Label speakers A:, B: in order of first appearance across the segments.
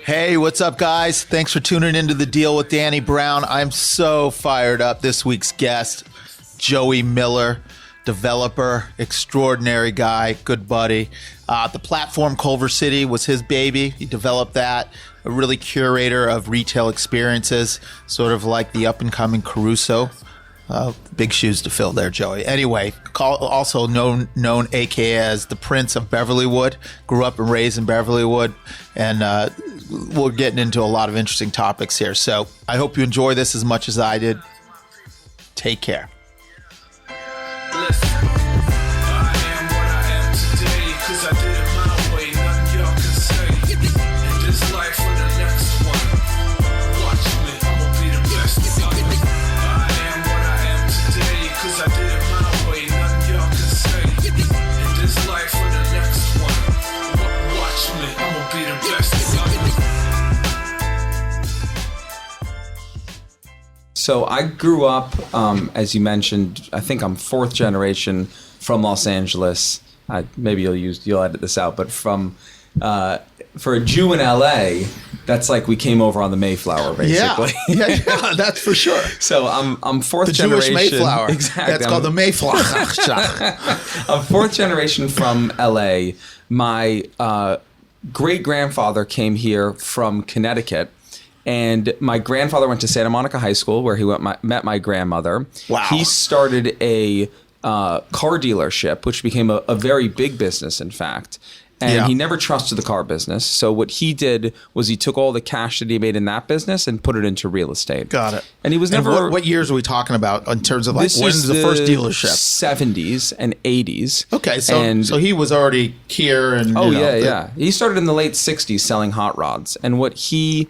A: Hey, what's up, guys? Thanks for tuning into The Deal with Danny Brown. I'm so fired up. This week's guest, Joey Miller, developer, extraordinary guy, good buddy. The platform Culver City was his baby. He developed that. A really curator of retail experiences, sort of like the up-and-coming Caruso. Big shoes to fill there, Joey. Anyway, also known AKA as the Prince of Beverlywood. Grew up and raised in Beverlywood, and we're getting into a lot of interesting topics here. So I hope you enjoy this as much as I did. Take care.
B: Listen, I am what I am today, 'cause I did it my way, nothing y'all can say. In this life or the next one, watch me, I'ma be the best. I am what I am today, 'cause I did it my way, nothing y'all can say. In this life or the next one, watch me, I'ma be the best.
C: So I grew up, as you mentioned, I think I'm fourth generation from Los Angeles. Maybe you'll edit this out, but for a Jew in LA, that's like we came over on the Mayflower, basically.
A: Yeah, that's for sure.
C: So I'm fourth
A: The
C: generation.
A: Jewish Mayflower.
C: Exactly.
A: That's called the Mayflower.
C: I'm fourth generation from LA. My great grandfather came here from Connecticut. And my grandfather went to Santa Monica High School, where he met my grandmother.
A: Wow.
C: He started a car dealership, which became a very big business, in fact. And he never trusted the car business. So what he did was he took all the cash that he made in that business and put it into real estate.
A: Got it.
C: And he was never...
A: And what years are we talking about in terms of like when's the first dealership?
C: 70s and 80s.
A: Okay, so he was already here and
C: yeah. He started in the late 60s selling hot rods. And what he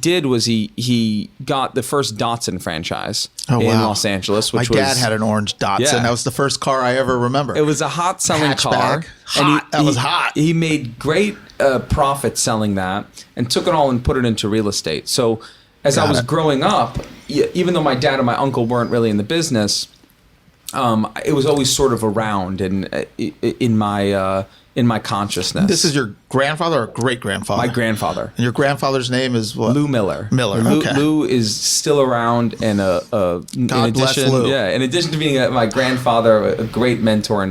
C: did was he got the first Datsun franchise in Los Angeles, which
A: my dad had an orange Datsun.
C: Yeah.
A: That was the first car I ever remember.
C: It was a hot selling car.
A: That was hot.
C: He made great profit selling that and took it all and put it into real estate. So as I was growing up, even though my dad and my uncle weren't really in the business, it was always sort of around in my consciousness.
A: This is your grandfather or great-grandfather?
C: My grandfather.
A: And your grandfather's name is what?
C: Lou Miller.
A: Okay.
C: Lou is still around, and
A: God bless Lou.
C: Yeah, in addition to being my grandfather, a great mentor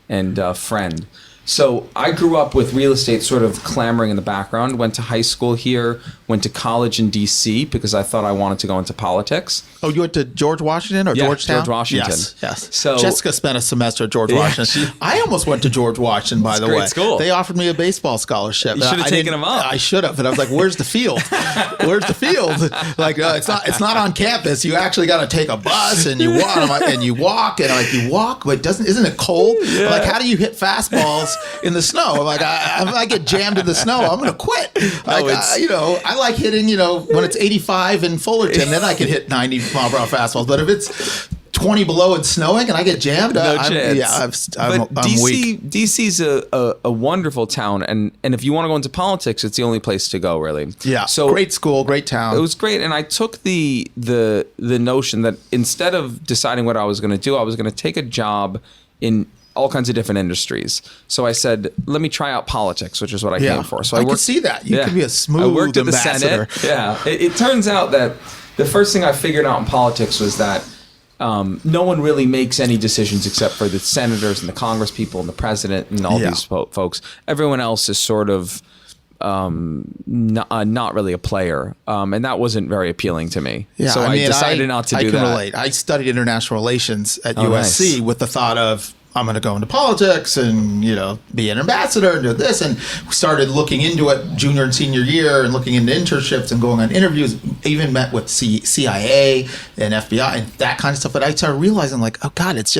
C: and friend. So I grew up with real estate sort of clamoring in the background. Went to high school here, went to college in D.C. because I thought I wanted to go into politics.
A: Oh, you went to George Washington or Georgetown?
C: George Washington.
A: Yes.
C: So
A: Jessica spent a semester at George Washington. I almost went to George Washington, by the way.
C: Great school.
A: They offered me a baseball scholarship.
C: You should have taken him up.
A: I should have, but I was like, "Where's the field? Where's the field?" Like, it's not on campus. You actually got to take a bus and you walk, but isn't it cold?
C: Yeah.
A: Like, how do you hit fastballs in the snow? I'm like, if I get jammed in the snow, I'm going to quit. Like, I like hitting, when it's 85 in Fullerton, then I can hit 90 mile per hour fastballs. But if it's 20 below and snowing and I get jammed, I'm weak.
C: DC's a wonderful town, and if you want to go into politics, it's the only place to go, really.
A: Yeah.
C: So
A: great school, great town.
C: It was great, and I took the notion that instead of deciding what I was going to do, I was going to take a job in all kinds of different industries. So I said, let me try out politics, which is what I came for. So
A: I could see that. You could be a smooth
C: I worked at
A: ambassador.
C: the Senate. Yeah. It turns out that the first thing I figured out in politics was that no one really makes any decisions except for the senators and the Congress people and the president and all these folks. Everyone else is sort of not really a player, and that wasn't very appealing to me.
A: Yeah,
C: so I decided not to do that.
A: I can relate. I studied international relations at USC with the thought of, I'm going to go into politics and, be an ambassador and do this. And we started looking into it junior and senior year and looking into internships and going on interviews, even met with CIA and FBI and that kind of stuff. But I started realizing like, oh God, it's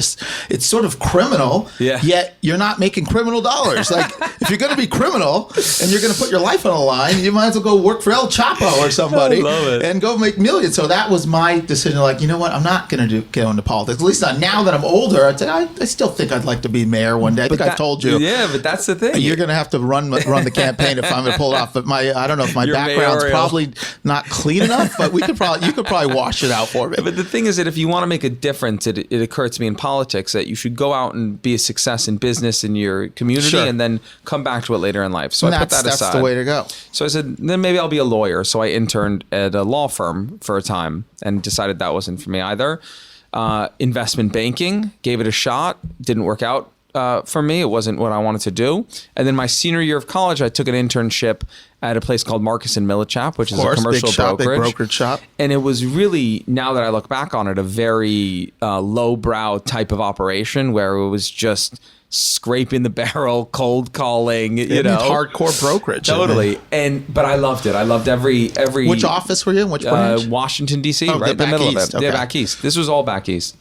A: sort of criminal, yet you're not making criminal dollars. Like if you're going to be criminal and you're going to put your life on the line, you might as well go work for El Chapo or somebody and go make millions. So that was my decision. Like, you know what? I'm not going to go into politics. At least not now that I'm older. I still think think I'd like to be mayor one day. I think I've told you.
C: Yeah, but that's the thing.
A: You're going to have to run the campaign if I'm going to pull it off. But I don't know if my
C: Your
A: background's
C: mayoral.
A: probably not clean enough, but you could probably wash it out for me.
C: But the thing is that if you want to make a difference, it occurred to me in politics that you should go out and be a success in business in your community
A: Sure.
C: and then come back to it later in life. So I put that aside.
A: That's the way to go.
C: So I said, then maybe I'll be a lawyer. So I interned at a law firm for a time and decided that wasn't for me either. Investment banking, gave it a shot, didn't work out for me. It wasn't what I wanted to do. And then my senior year of college, I took an internship at a place called Marcus and Millichap, which is a commercial
A: big brokerage shop.
C: And it was really, now that I look back on it, a very lowbrow type of operation where it was just scraping the barrel, cold calling, you know,
A: hardcore brokerage.
C: Totally. But I loved it. I loved every.
A: Which office were you in? Which branch?
C: Washington D.C.
A: Oh,
C: right in the
A: back
C: middle
A: east.
C: of it. Yeah,
A: Okay.
C: back east. This was all back east.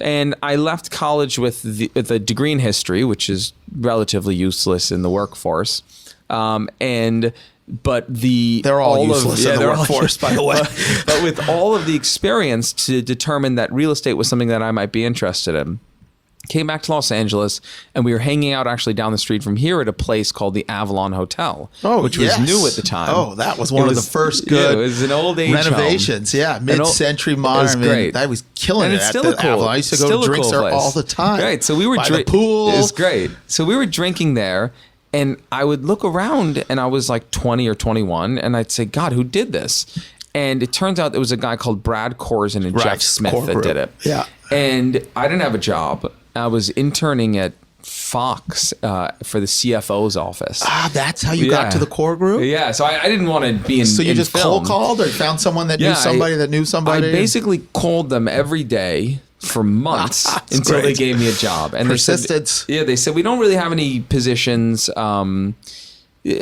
C: And I left college with a degree in history, which is relatively useless in the workforce. But
A: they're all useless in the workforce, by the way.
C: But with all of the experience to determine that real estate was something that I might be interested in. Came back to Los Angeles, and we were hanging out actually down the street from here at a place called the Avalon Hotel, which was new at the time.
A: Oh, that was one of the first good
C: it was an old age
A: renovations.
C: home.
A: Yeah, mid-century modern.
C: It was great.
A: I was killing
C: And
A: it
C: it's
A: at
C: still
A: the
C: a cool,
A: Avalon. I used to go
C: still
A: to
C: a
A: drinks
C: cool
A: there
C: place.
A: all the time.
C: Right, so we were
A: by the pool.
C: It was great. So we were drinking there, and I would look around, and I was like 20 or 21, and I'd say, God, who did this? And it turns out there was a guy called Brad Korzen and Jeff Smith that did it.
A: Yeah.
C: And I didn't have a job. I was interning at Fox for the CFO's office.
A: Ah, that's how you got to the core group?
C: Yeah, so I didn't want to be in
A: So you
C: in
A: just
C: film.
A: cold called or found someone that knew somebody that knew somebody?
C: I basically called them every day for months until they gave me a job. And
A: Persistence.
C: They said, we don't really have any positions,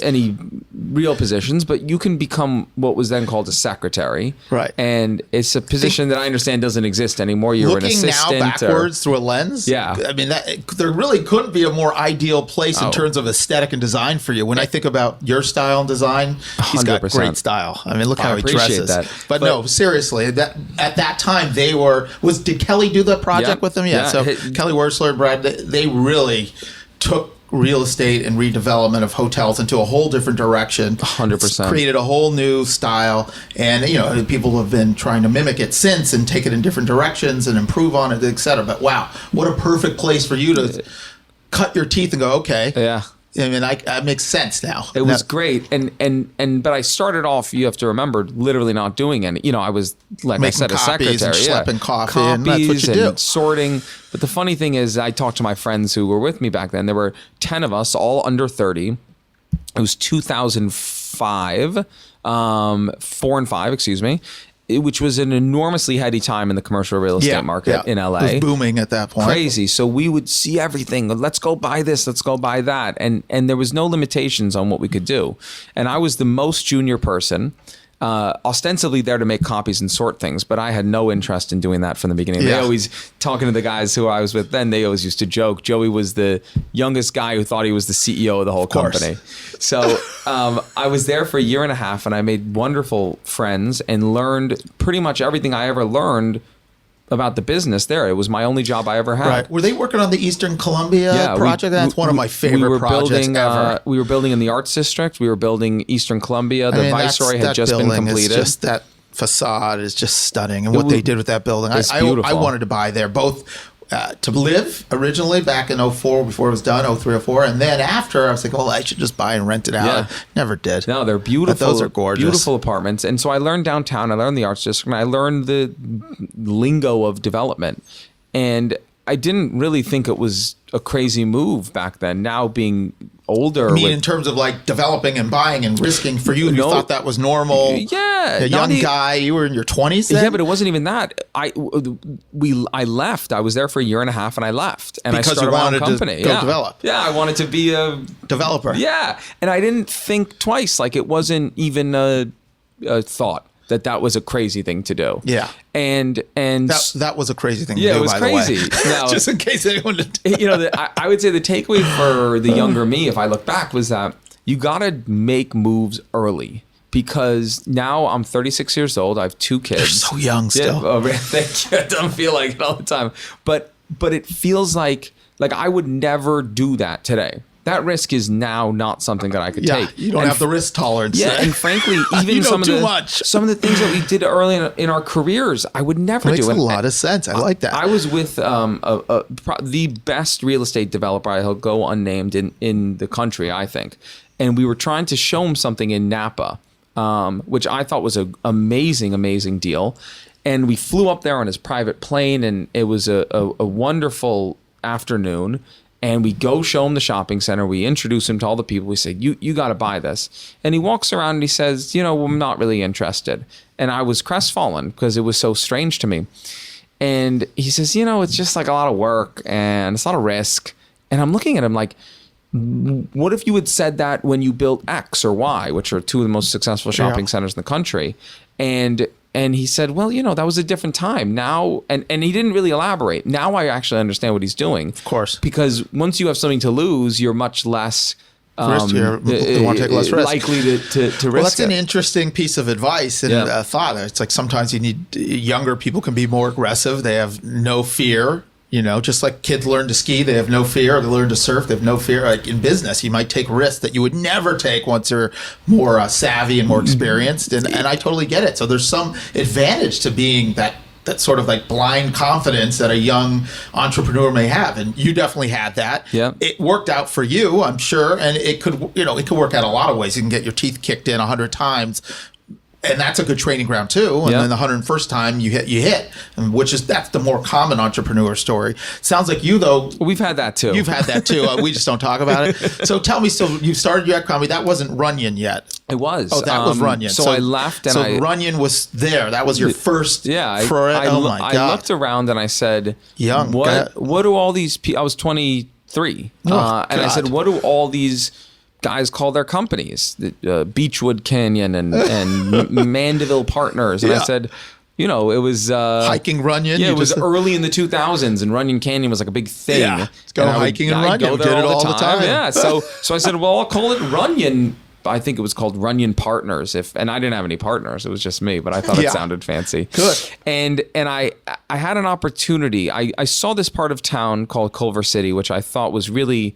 C: any real positions, but you can become what was then called a secretary.
A: Right.
C: And it's a position that I understand doesn't exist anymore. You're an
A: Looking
C: assistant.
A: now backwards through a lens,
C: Yeah.
A: I mean, there really couldn't be a more ideal place in
C: Oh.
A: terms of aesthetic and design for you. When I think about your style and design, he's got
C: 100%.
A: great style. I mean, look how he
C: appreciate
A: dresses.
C: that.
A: But no, seriously, at that time they were. Did Kelly do the project
C: Yep.
A: with them? Yeah. So Kelly Wersler, Brad, they really took real estate and redevelopment of hotels into a whole different direction.
C: 100%.
A: Created a whole new style, and people have been trying to mimic it since and take it in different directions and improve on it, etc. But wow, what a perfect place for you to cut your teeth and go, okay,
C: Yeah.
A: I mean, that makes sense now.
C: It was great, but I started off. You have to remember, literally not doing any. I was like
A: Making
C: I said, a
A: copies
C: secretary,
A: and schlepping coffee, and that's what you do.
C: and sorting. But the funny thing is, I talked to my friends who were with me back then. There were 10 of us, all under 30. It was 2005, 4 and 5, excuse me. Which was an enormously heady time in the commercial real estate market in LA.
A: It was booming at that point.
C: Crazy. So we would see everything. Let's go buy this. Let's go buy that. And there was no limitations on what we could do. And I was the most junior person, ostensibly there to make copies and sort things, but I had no interest in doing that from the beginning.
A: Yeah.
C: They always, talking to the guys who I was with then, they always used to joke. Joey was the youngest guy who thought he was the CEO of the whole company. So I was there for a year and a half, and I made wonderful friends and learned pretty much everything I ever learned about the business there. It was my only job I ever had.
A: Right. Were they working on the Eastern Columbia project? That's one of my favorite projects ever.
C: We were building in the Arts District. We were building Eastern Columbia. The Viceroy had just been completed.
A: Just that facade is just stunning, and what they did with that building. I wanted to buy there, both to live originally back in 04 before it was done, 03, 04, and then after I was like, well, I should just buy and rent it out.
C: Yeah.
A: Never did.
C: No, they're beautiful.
A: But those are gorgeous.
C: Beautiful apartments. And so I learned downtown, I learned the Arts District, and I learned the lingo of development. And I didn't really think it was a crazy move back then. Now being older,
A: I mean, in terms of like developing and buying and risking for you, you thought that was normal.
C: Yeah,
A: a young guy. You were in your 20s then?
C: Yeah, but it wasn't even that. I left. I was there for a year and a half, and I left, and
A: Because
C: I started
A: you
C: my own
A: wanted
C: company.
A: to go develop.
C: Yeah, I wanted to be a
A: developer.
C: Yeah, and I didn't think twice. Like it wasn't even a thought that was a crazy thing to do.
A: Yeah.
C: And
A: that was a crazy thing to do,
C: it was
A: by
C: crazy.
A: the way.
C: Now,
A: just in case anyone
C: I would say the takeaway for the younger me, if I look back, was that you got to make moves early. Because now I'm 36 years old. I have 2 kids.
A: You're so young still.
C: Yeah, thank you. I don't feel like it all the time. But it feels like Like, I would never do that today. That risk is now not something that I could take.
A: You don't have the risk tolerance.
C: Yeah, and frankly, even
A: you know
C: some of
A: some
C: of the things that we did early in our careers, I would never do.
A: Makes a lot of sense. I like that.
C: I was with the best real estate developer, I'll go unnamed, in the country, I think. And we were trying to show him something in Napa, which I thought was an amazing, amazing deal. And we flew up there on his private plane, and it was a wonderful afternoon. And we go show him the shopping center. We introduce him to all the people. We say, you got to buy this. And he walks around and he says, I'm not really interested. And I was crestfallen because it was so strange to me. And he says, it's just like a lot of work and it's a lot of risk. And I'm looking at him like, what if you had said that when you built X or Y, which are two of the most successful shopping centers in the country? And he said, well, that was a different time. Now, and he didn't really elaborate. Now I actually understand what he's doing.
A: Of course.
C: Because once you have something to lose, you're much less
A: you want to take less risk.
C: Likely to risk
A: Well, that's
C: it.
A: an interesting piece of advice and thought. It's like sometimes you need younger people can be more aggressive. They have no fear. Just like kids learn to ski, they have no fear. They learn to surf, they have no fear. Like in business, you might take risks that you would never take once you're more savvy and more experienced. And I totally get it. So there's some advantage to being that sort of like blind confidence that a young entrepreneur may have. And you definitely had that.
C: Yeah.
A: It worked out for you, I'm sure. And it could work out a lot of ways. You can get your teeth kicked in 100 times. And that's a good training ground too. And then the 101st time you hit, that's the more common entrepreneur story. Sounds like you though.
C: We've had that too.
A: You've had that too. We just don't talk about it. So tell me, so you started your comedy. That wasn't Runyon yet.
C: It was.
A: Oh, that was Runyon.
C: So I left and
A: Runyon was there. That was your first.
C: Yeah.
A: Oh my God.
C: I looked around and I said, what do all these people, I was 23. And I said, what do all these guys call their companies, Beechwood Canyon and Mandeville Partners. And I said, it was
A: hiking Runyon.
C: Yeah, it was early in the 2000s, and Runyon Canyon was like a big thing.
A: Yeah, let's go hiking in Runyon.
C: Go there
A: did it all the time.
C: Yeah, so I said, well, I'll call it Runyon. I think it was called Runyon Partners. And I didn't have any partners; it was just me. But I thought it sounded fancy.
A: Good.
C: And I had an opportunity. I saw this part of town called Culver City, which I thought was really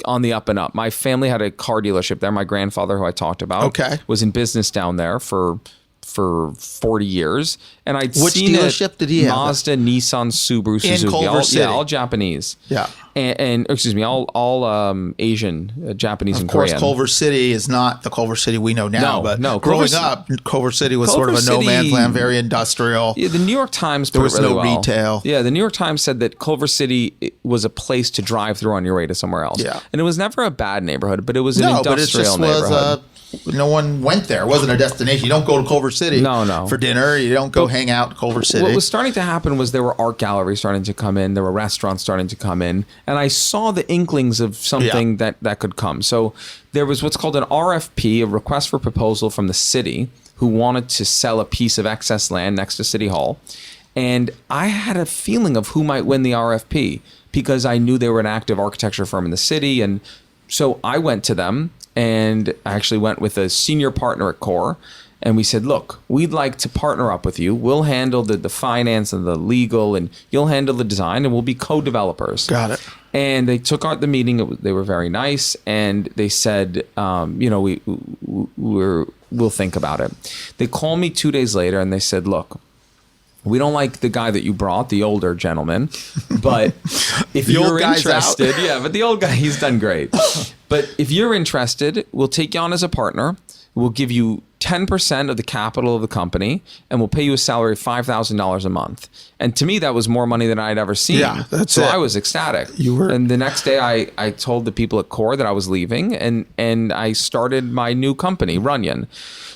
C: on the up and up. My family had a car dealership there. My grandfather, who I talked about, was in business down there for 40 years. And I'd seen
A: dealership did he have?
C: Mazda, Nissan, Subaru, Suzuki.
A: Culver City.
C: All Japanese.
A: Yeah.
C: And excuse me, all Asian, Japanese, and Korean.
A: Of course, Culver City is not the Culver City we know now.
C: No.
A: Growing up, Culver City was sort of a no man's land, very industrial.
C: Yeah, the New York Times put
A: there was
C: it really
A: no
C: well.
A: retail.
C: Yeah, the New York Times said that Culver City was a place to drive through on your way to somewhere else.
A: Yeah.
C: And it was never a bad neighborhood, but it was an industrial neighborhood.
A: No one went there. It wasn't a destination. You don't go to Culver City for dinner. You don't go hang out in Culver City.
C: What was starting to happen was there were art galleries starting to come in. There were restaurants starting to come in. And I saw the inklings of something that could come. So there was what's called an RFP, a request for proposal from the city, who wanted to sell a piece of excess land next to City Hall. And I had a feeling of who might win the RFP because I knew they were an active architecture firm in the city. And so I went to them. And I actually went with a senior partner at Core. And we said, look, we'd like to partner up with you. We'll handle the finance and the legal, and you'll handle the design, and we'll be co-developers.
A: Got it.
C: And they took out the meeting. They were very nice. And they said, we'll think about it. They called me 2 days later, and they said, look, we don't like the guy that you brought, the older gentleman, but if you're interested, but the old guy, he's done great. But if you're interested, we'll take you on as a partner. We'll give you 10% of the capital of the company, and we'll pay you a salary of $5,000 a month. And to me, that was more money than I'd ever seen.
A: Yeah, that's
C: so
A: it.
C: I was ecstatic.
A: You were.
C: And the next day, I told the people at Core that I was leaving, and I started my new company, Runyon.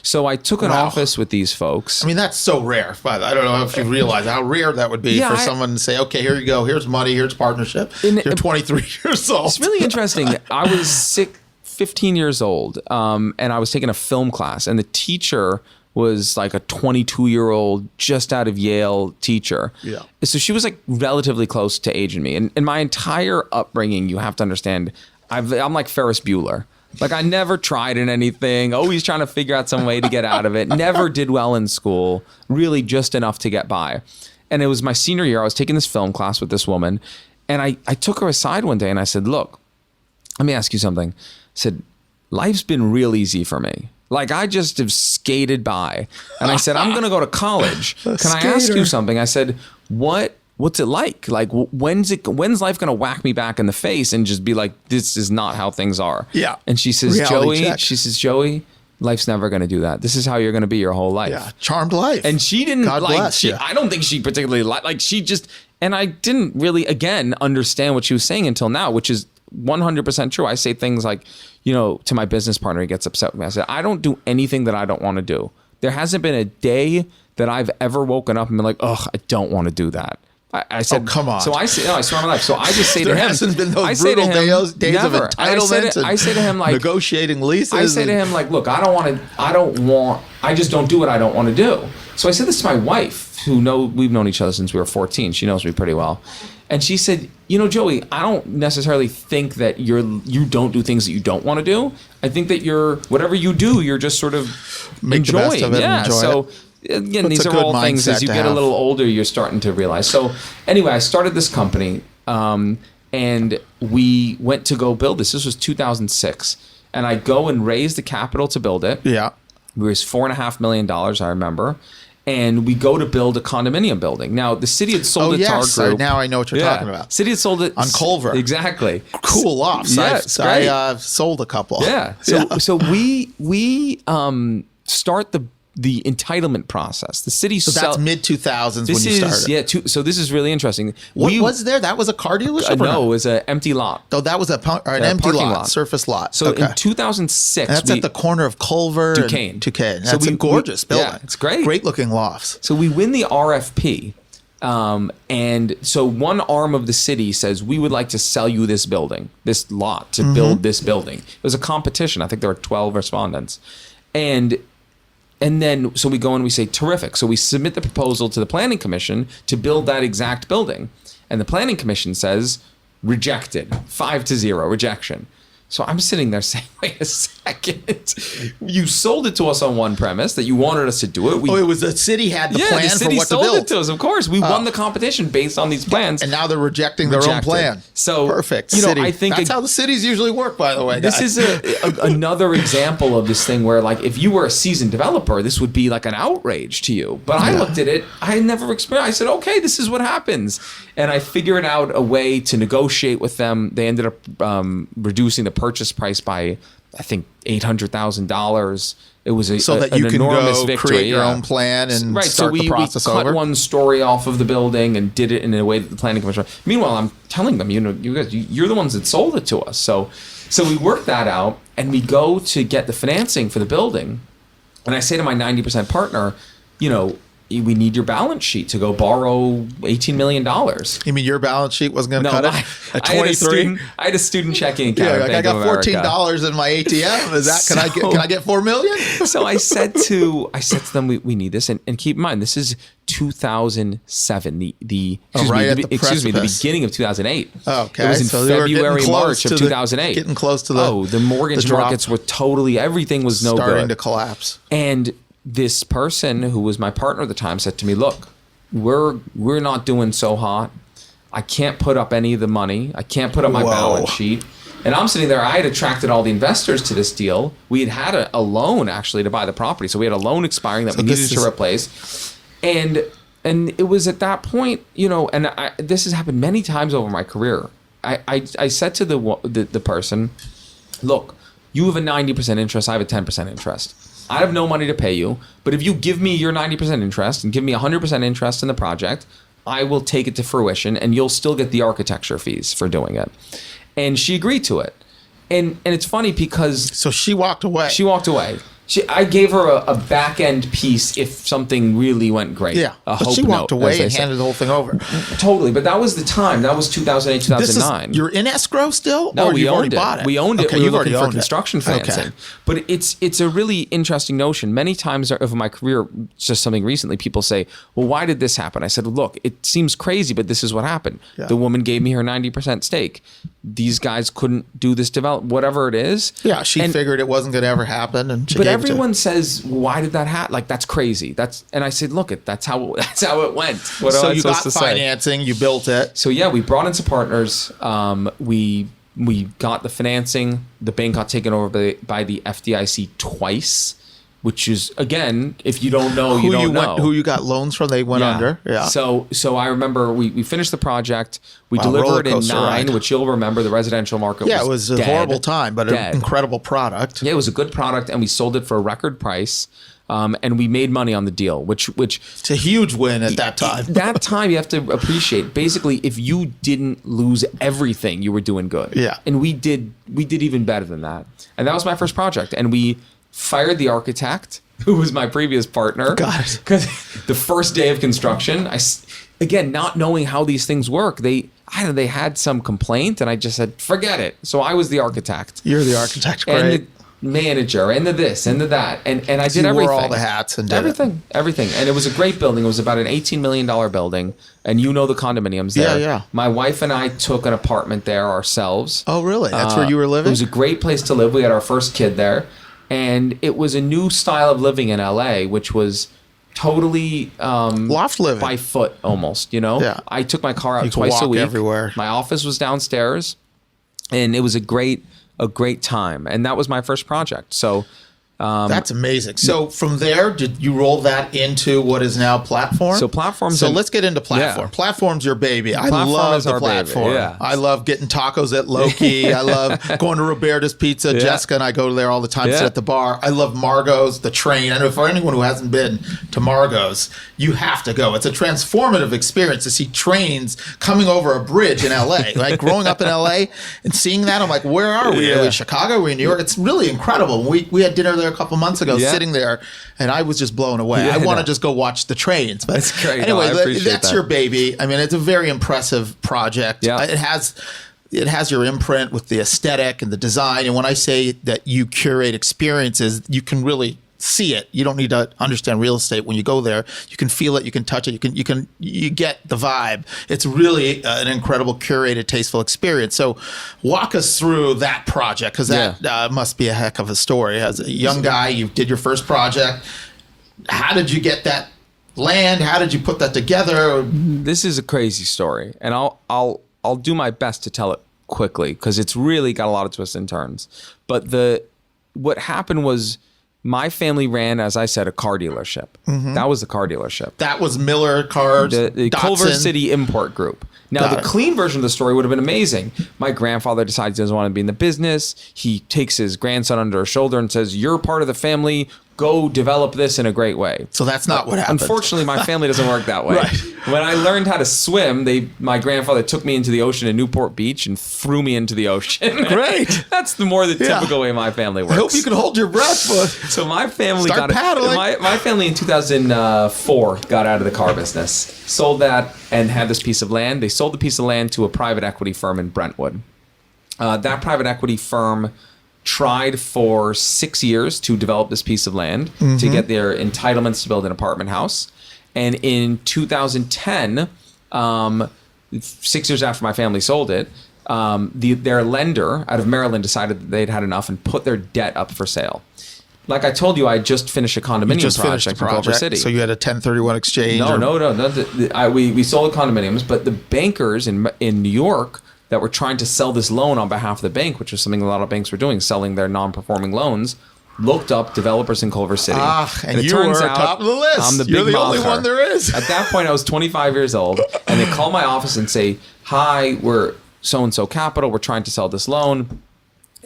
C: So I took an office with these folks.
A: I mean, that's so rare. But I don't know if you realize how rare that would be for someone to say, okay, here you go. Here's money. Here's partnership. You're 23 years old.
C: It's really interesting. I was 15 years old, and I was taking a film class, and the teacher was like a 22-year-old, just out of Yale teacher.
A: Yeah.
C: So she was like relatively close to age in me. And my entire upbringing, you have to understand, I'm like Ferris Bueller. Like I never tried in anything, always trying to figure out some way to get out of it. Never did well in school, really just enough to get by. And it was my senior year. I was taking this film class with this woman, And I took her aside one day and I said, look, let me ask you something. I said, life's been real easy for me. Like, I just have skated by. And I said, I'm going to go to college. Can I ask you something? I said, what's it like? Like, when's life going to whack me back in the face and just be like, this is not how things are?
A: Yeah.
C: And she says,
A: Reality check.
C: Joey, life's never going to do that. This is how you're going to be your whole life.
A: Yeah. Charmed life.
C: And she didn't
A: God
C: like,
A: bless you.
C: I don't think she particularly like she just, and I didn't really, again, understand what she was saying until now, which is 100% true. I say things like, to my business partner, he gets upset with me. I said, I don't do anything that I don't want to do. There hasn't been a day that I've ever woken up and been like, ugh, I don't want to do that. I said,
A: come on.
C: So I say, no, I swear on my life. So I just say to him,
A: there hasn't been those
C: I say
A: brutal
C: to him,
A: days of
C: never.
A: entitlement.
C: I say to him, like,
A: negotiating leases.
C: I say to him, like, look, I just don't do what I don't want to do. So I said this to my wife, we've known each other since we were 14. She knows me pretty well. And she said, Joey, I don't necessarily think that you don't do things that you don't want to do. I think that whatever you do, you're just sort of
A: Make
C: enjoying.
A: the best of it and enjoy
C: so,
A: it.
C: Again,
A: That's
C: these
A: a
C: are
A: good
C: all things as you
A: mindset to
C: get a
A: have.
C: little older, you're starting to realize. So anyway, I started this company and we went to go build this. This was 2006. And I go and raise the capital to build it.
A: Yeah.
C: We raised $4.5 million, I remember. And we go to build a condominium building. Now, the city had sold it to our group.
A: Now I know what you're talking about.
C: City had sold it.
A: On Culver.
C: Exactly.
A: Cool lofts.
C: Yeah, it's great.
A: I sold a couple.
C: Yeah. So we start the entitlement process. The city.
A: So that's mid 2000s when you started.
C: Yeah. So this is really interesting.
A: What was there? That was a car dealership?
C: No, it was an empty lot.
A: Oh, that was an empty
C: parking
A: lot, surface lot.
C: So
A: okay.
C: in 2006,
A: and that's at the corner of Culver
C: Duquesne.
A: and Duquesne. That's a gorgeous building.
C: Yeah, it's great.
A: Great looking lofts.
C: So we win the RFP. And so one arm of the city says, we would like to sell you this building, this lot to build this building. It was a competition. I think there were 12 respondents. And then, so we go and we say, terrific. So we submit the proposal to the planning commission to build that exact building. And the planning commission says, rejected, 5-0, rejection. So I'm sitting there saying, wait a second. You sold it to us on one premise that you wanted us to do it.
A: It was the city had the plan
C: the city
A: for what to
C: sold
A: build.
C: it to us, of course. We won the competition based on these plans.
A: And now they're rejecting their own plan.
C: So
A: perfect.
C: City. I think
A: that's how the cities usually work, by the way.
C: This
A: guys.
C: is another example of this thing where, like, if you were a seasoned developer, this would be like an outrage to you. But I looked at it. I had never experienced. I said, okay, this is what happens. And I figured out a way to negotiate with them. They ended up reducing the purchase price by, I think, $800,000. It was
A: that you
C: an
A: can
C: enormous
A: go
C: victory.
A: create your own plan and start the process
C: we cut
A: over.
C: one story off of the building and did it in a way that the planning commission. Meanwhile, I'm telling them, you guys, you're the ones that sold it to us. So we work that out and we go to get the financing for the building. And I say to my 90% partner, we need your balance sheet to go borrow $18 million.
A: You mean your balance sheet wasn't going to cut it? At 23?
C: I had a student checking account.
A: Yeah, like I got $14 in my ATM. Is that can I get $4 million?
C: So I said to them, we need this, and keep in mind this is 2007. The beginning of 2008.
A: Okay,
C: it was in
A: so they were
C: February,
A: getting
C: March of
A: close
C: 2008.
A: Getting close to the
C: the mortgage markets were everything was no good,
A: starting to collapse.
C: And this person who was my partner at the time said to me, look, we're not doing so hot. I can't put up any of the money. I can't put up my balance sheet. And I'm sitting there. I had attracted all the investors to this deal. We had a loan actually to buy the property. So we had a loan expiring that we needed to replace. And it was at that point, and this has happened many times over my career. I said to the person, look, you have a 90% interest. I have a 10% interest. I have no money to pay you, but if you give me your 90% interest and give me 100% interest in the project, I will take it to fruition and you'll still get the architecture fees for doing it. And she agreed to it. And it's funny because...
A: So she walked away.
C: She walked away. I gave her a back end piece if something really went great.
A: Yeah,
C: but
A: she walked away and handed the whole thing over.
C: Totally, but that was the time. That was 2008, 2009.
A: You're in escrow still?
C: No,
A: or
C: we
A: you've
C: owned
A: already
C: it.
A: bought it.
C: We owned it.
A: Okay,
C: We
A: you've
C: were
A: already
C: looking for
A: owned it.
C: construction financing.
A: Okay.
C: But it's a really interesting notion. Many times over my career, just something recently, people say, well, why did this happen? I said, look, it seems crazy, but this is what happened.
A: Yeah.
C: The woman gave me her 90% stake. These guys couldn't do this whatever it is.
A: Yeah, she figured it wasn't going to ever happen, and she gave
C: everyone says, why did that happen? Like, that's crazy. And I said, look, that's how it went. What
A: So
C: am I
A: you got
C: supposed to say?
A: financing, you built it.
C: So yeah, we brought in some partners. We got the financing. The bank got taken over by the FDIC twice, which is, again, if you don't know, you don't know.
A: Who you got loans from? They went under. Yeah.
C: So I remember we finished the project. We
A: Wow,
C: delivered in
A: roller coaster
C: 9,
A: ride.
C: which you'll remember the residential market
A: Yeah,
C: was
A: it was a
C: dead.
A: horrible time, but an
C: Dead.
A: incredible product.
C: Yeah, it was a good product, and we sold it for a record price. And we made money on the deal, which
A: It's a huge win at that time.
C: that time you have to appreciate. Basically, if you didn't lose everything, you were doing good.
A: Yeah.
C: And we did even better than that. And that was my first project. And we fired the architect, who was my previous partner.
A: Got it.
C: Because the first day of construction, again, not knowing how these things work, they had some complaint, and I just said, forget it. So I was the architect.
A: You're the architect.
C: And
A: Great.
C: the manager, and the this, and the that. And I did
A: you
C: everything.
A: wore all the hats and did
C: Everything. And it was a great building. It was about an $18 million building. And you know the condominiums there.
A: Yeah.
C: My wife and I took an apartment there ourselves.
A: Oh, really? That's where you were living?
C: It was a great place to live. We had our first kid there. And it was a new style of living in LA, which was totally
A: Loft living.
C: by foot almost, you know?
A: Yeah.
C: I took my car out
A: You could
C: twice a
A: walk
C: week.
A: everywhere.
C: My office was downstairs. And it was a great time. And that was my first project. So
A: That's amazing. So from there, did you roll that into what is now Platform?
C: So Platform's
A: So
C: an-
A: let's get into Platform.
C: Yeah.
A: Platform's your baby. I
C: Platform
A: love
C: is
A: the
C: our baby,
A: Platform.
C: yeah.
A: I love getting tacos at Loki. I love going to Roberta's Pizza.
C: Yeah.
A: Jessica and I go there all the time,
C: Yeah.
A: sit at the bar. I love Margot's, the train. I know for anyone who hasn't been to Margot's, you have to go. It's a transformative experience to see trains coming over a bridge in LA. Right? Growing up in LA and seeing that, I'm like, where are we? Are we in Chicago? Are we in New York? It's really incredible. We had dinner there a couple months ago, sitting there, and I was just blown away.
C: Yeah,
A: I want to
C: no.
A: just go watch the trains. But
C: That's great.
A: anyway,
C: No, I appreciate
A: that's
C: that.
A: your baby. I mean, it's a very impressive project.
C: Yeah.
A: It has your imprint with the aesthetic and the design. And when I say that you curate experiences, you can really see it. You don't need to understand real estate when you go there. You can feel it. You can touch it. You get the vibe. It's really an incredible, curated, tasteful experience. So walk us through that project, because that must be a heck of a story. As a young guy, you did your first project. How did you get that land? How did you put that together?
C: This is a crazy story, and I'll do my best to tell it quickly because it's really got a lot of twists and turns. But what happened was my family ran, as I said, a car dealership.
A: Mm-hmm.
C: That was the car dealership.
A: That was Miller Cars,
C: The Culver
A: Datsun.
C: City Import Group. Now,
A: Got
C: the
A: it.
C: clean version of the story would have been amazing. My grandfather decides he doesn't want to be in the business. He takes his grandson under his shoulder and says, "You're part of the family. Go develop this in a great way."
A: So that's not what happened.
C: Unfortunately, my family doesn't work that way.
A: Right.
C: When I learned how to swim, my grandfather took me into the ocean in Newport Beach and threw me into the ocean.
A: Great.
C: That's the
A: Yeah.
C: typical way my family works.
A: I hope you can hold your breath, but
C: So my family
A: Start
C: got
A: paddling.
C: My family in 2004 got out of the car business, sold that, and had this piece of land. They sold the piece of land to a private equity firm in Brentwood. That private equity firm tried for 6 years to develop this piece of land to get their entitlements to build an apartment house. And in 2010, 6 years after my family sold it, their lender out of Maryland decided that they'd had enough and put their debt up for sale. Like I told you, I just finished a condominium
A: just finished the
C: project in Culver
A: project.
C: City.
A: So you had a 1031 exchange.
C: No. We sold the condominiums, but the bankers in New York that were trying to sell this loan on behalf of the bank, which was something a lot of banks were doing, selling their non-performing loans, looked up developers in Culver City.
A: And
C: it
A: you
C: turns
A: were
C: out
A: top of the list.
C: I'm the
A: You're
C: big
A: the only
C: macher.
A: one there is.
C: At that point, I was 25 years old, and they call my office and say, "Hi, we're so-and-so Capital. We're trying to sell this loan."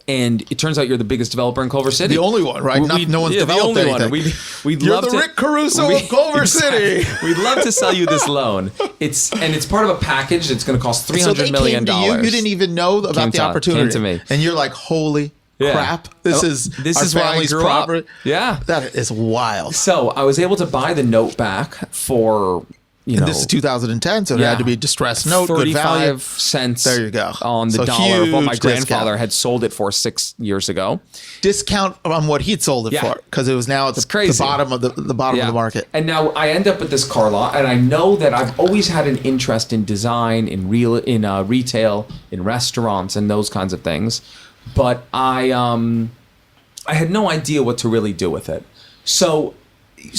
C: And it turns out you're the biggest developer in Culver City.
A: The only one, right? No one's developed
C: the only
A: anything.
C: One. We'd
A: You're
C: love
A: the
C: to,
A: Rick Caruso of Culver City.
C: We'd love to sell you this loan. It's part of a package that's going to cost
A: So
C: $300
A: they
C: million.
A: came to you. You didn't even know about
C: Came
A: the
C: to-
A: opportunity.
C: came to me.
A: And you're like, holy crap. This is our
C: where I
A: family's
C: grew up.
A: property.
C: Yeah.
A: That is wild.
C: So I was able to buy the note back for,
A: And this is 2010, so it had to be distressed note, good value.
C: 35 cents
A: There you go.
C: on the
A: So
C: dollar of what my
A: huge
C: grandfather
A: discount.
C: had sold it for 6 years ago.
A: Discount on what he'd sold it
C: Yeah.
A: for, because it was now at the
C: crazy.
A: bottom of the bottom of the market.
C: And now I end up at this car lot, and I know that I've always had an interest in design, in retail, in restaurants, and those kinds of things. But I I had no idea what to really do with it. So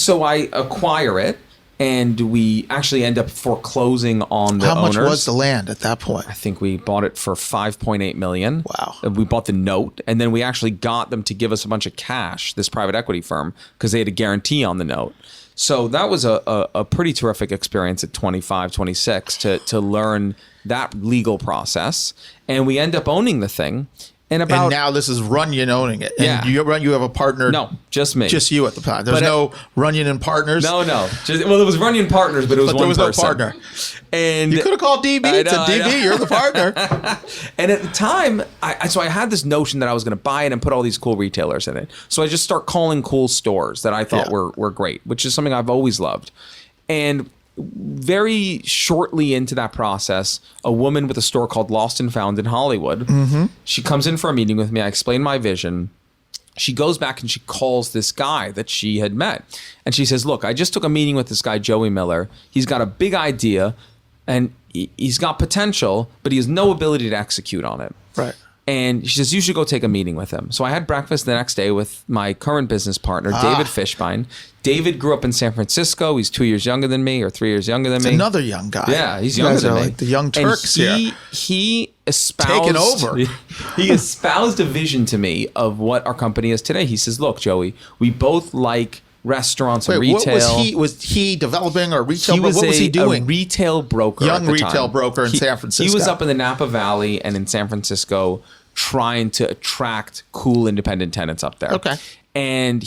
C: I acquire it, and we actually end up foreclosing on the owners.
A: How much was the land at that point?
C: I think we bought it for $5.8 million.
A: Wow.
C: We bought the note, and then we actually got them to give us a bunch of cash, this private equity firm, because they had a guarantee on the note. So that was a pretty terrific experience at 25, 26 to learn that legal process. And we end up owning the thing. And
A: now this is Runyon owning it. And you have a partner.
C: No, just me.
A: Just you at the time. There's no Runyon and partners.
C: No. There was Runyon partners, but it was
A: but there was
C: person.
A: no partner.
C: And
A: you could have called DB. It's a DB. You're the partner.
C: And at the time, I had this notion that I was going to buy it and put all these cool retailers in it. So I just start calling cool stores that I thought were great, which is something I've always loved. And very shortly into that process, a woman with a store called Lost and Found in Hollywood, she comes in for a meeting with me. I explain my vision. She goes back and she calls this guy that she had met. And she says, look, I just took a meeting with this guy, Joey Miller. He's got a big idea and he's got potential, but he has no ability to execute on it.
A: Right.
C: And she says, you should go take a meeting with him. So I had breakfast the next day with my current business partner, David Fishbein. David grew up in San Francisco. He's 2 years younger than me, or 3 years younger than me.
A: Another young guy.
C: Yeah, he's younger than me.
A: Like the young Turks here.
C: He espoused,
A: taking over.
C: He espoused a vision to me of what our company is today. He says, look, Joey, we both like restaurants and retail.
A: What was he developing or retail?
C: What
A: was he doing?
C: A retail broker.
A: Young retail broker in San Francisco.
C: He was up in the Napa Valley and in San Francisco trying to attract cool independent tenants up there.
A: Okay.
C: And